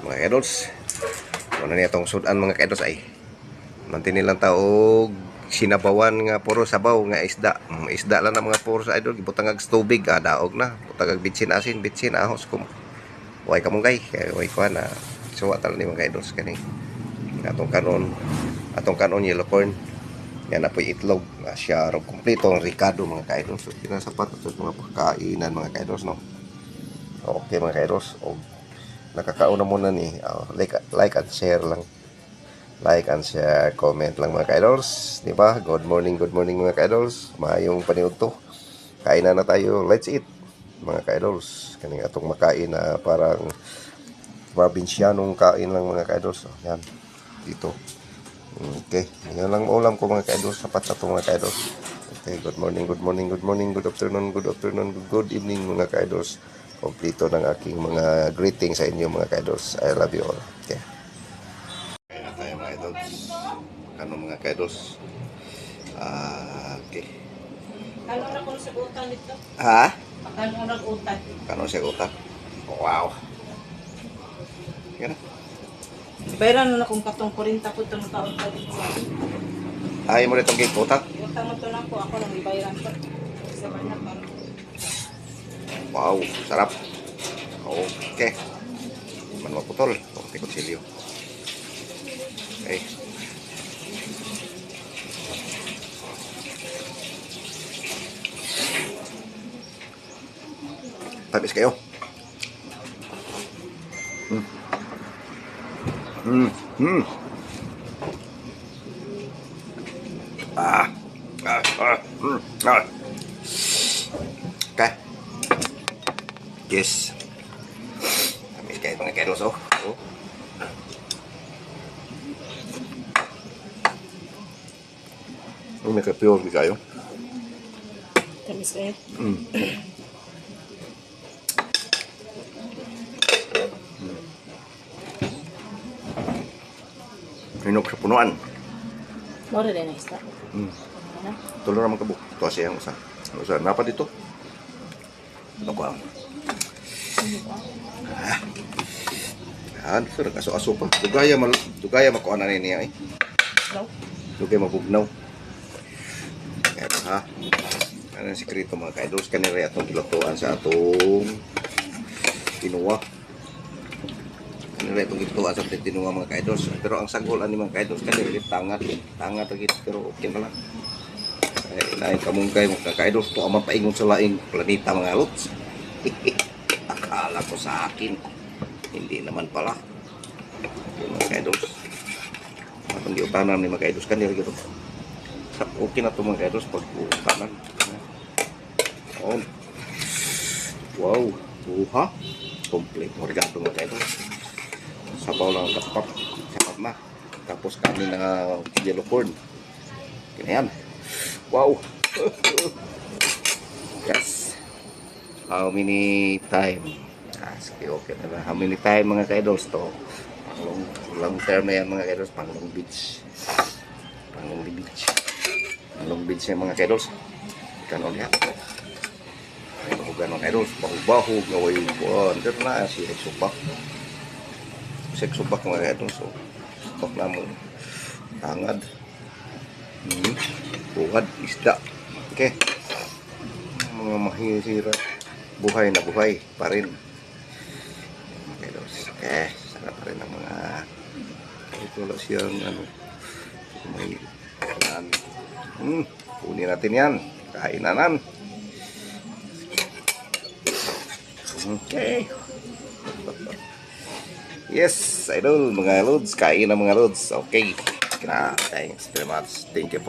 mga kaidos. Ano niya itong sudan mga kaidos ay. Mantin nilang taog sinabawan nga puro sabaw nga isda. Isda lang na mga puro sa idol. Butang ag tubig, daog na. Butang ag bitsin asin, bitsin ahos kum. Way kamunggay, kay way kuha na. Suwa tal ni mga kaidos kani. Atong kanon yellow corn. Yan na po itlog. Siya ro kumpleto ang Ricardo mga kaidos. So, kinasapat sa mga pagkainan mga kaidos no. Okay mga kaidos. O nakakauna muna ni like and share lang. Like and share, comment lang mga ka-idols, di ba? Good morning mga ka-idols. Maayong paniud to. Kain na tayo. Let's eat mga ka-idols. Kaning atong makain na parang probinsyanong kain lang mga ka-idols. Yan. Dito. Okay. Yan lang ulam ko mga ka-idols. Sapat sa to mga ka-idols. Okay. Good morning. Good afternoon. Good evening mga ka-idols. Kompleto ng aking mga greetings sa inyo mga ka-idols. I love you all. Okay. Kano mga kaidos. Okay. Kano na kung sa utang dito? Ha? Kano na utang? Kano siya utang? Wow. Yan. Bayaran na kung katong 40 po itong taon pa dito. Ay mo itong gate utang? Utang mo ito na po. Ako lang ibayaran pa. Sa banyak pa. Wow. Sarap. Okay. Man maputol. Okay, konsilyo. Okay. Tamis kayo. Okay. Yes. Tamis kayo mga keros, oh. May ka-pure kayo. Tamis kayo? Hinok sa punuan. Mora din na isda. Tulo naman kabuk. Ito siya ang usa. Usa napa dito. Ano ko ang. Sir, aso-aso pa. Tugaya makuha na niya eh. No? Tugay mabugnaw. Kaya ha. Ano ang sikreto mga kaidos. Kanira itong gilutuan sa atong tinuwa. Kanira itong gilutuan sa atong tinuwa mga kaidos. Pero ang sagolan ni mga kaidos kanira tangat lagi pero okay na lang. Lain kamunggay mga kaidos. Ito ang mapaingon sa laing planeta mga lods. Akala ko sa akin. Hindi naman pala. Yung mga kaidos. Ang giutanan ni mga kaidos kanira gito. Okay na ito mga kaidos pag utanan. Oh. Wow. Buha. Complete. Orgado mga kaidos. Sabaw lang kaspap. Sapat na. Tapos kami na yellow corn. Kinayan. Wow. Yes. How many time? Okay na. How many time mga ka-idols to? Long term na yan mga ka-idols. Pang long beach. Long beach yan mga ka-idols. Ganon yan. Ganon ka-idols. Bahug-bahug. Ngaway buwan. Dito na si Subak. Subak mga ka-idols. So, subak na mo. Tangad. Bungad, isda. Okay. Mga mahisira. Buhay na buhay pa rin. Okay. Sarap pa rin ang mga ito lang siyang may kunin natin yan. Kainanan. Okay. Yes, idol. Mga lods. Kain na mga lods. Okay. Thanks very much. Thank you po.